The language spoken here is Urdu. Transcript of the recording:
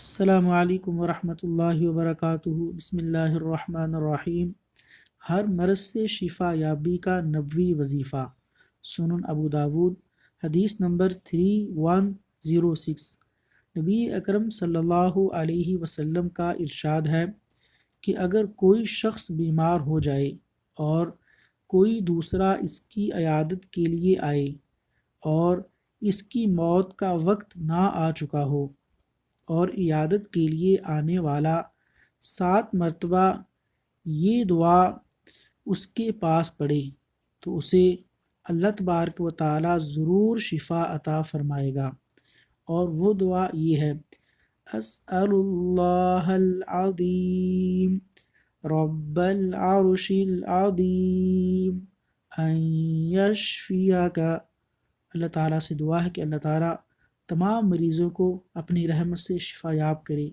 السلام علیکم ورحمۃ اللہ وبرکاتہ۔ بسم اللہ الرحمن الرحیم۔ ہر مرض سے شفا یابی کا نبوی وظیفہ۔ سنن ابو داود، حدیث نمبر 3106۔ نبی اکرم صلی اللہ علیہ وسلم کا ارشاد ہے کہ اگر کوئی شخص بیمار ہو جائے اور کوئی دوسرا اس کی عیادت کے لیے آئے اور اس کی موت کا وقت نہ آ چکا ہو اور عیادت کے لیے آنے والا 7 مرتبہ یہ دعا اس کے پاس پڑھے تو اسے اللہ تبارک و تعالی ضرور شفا عطا فرمائے گا، اور وہ دعا یہ ہے: اسأل اللہ العظیم رب العرش العظیم ان یشفیک۔ اللہ تعالیٰ سے دعا ہے کہ اللہ تعالیٰ تمام مریضوں کو اپنی رحمت سے شفا یاب کرے۔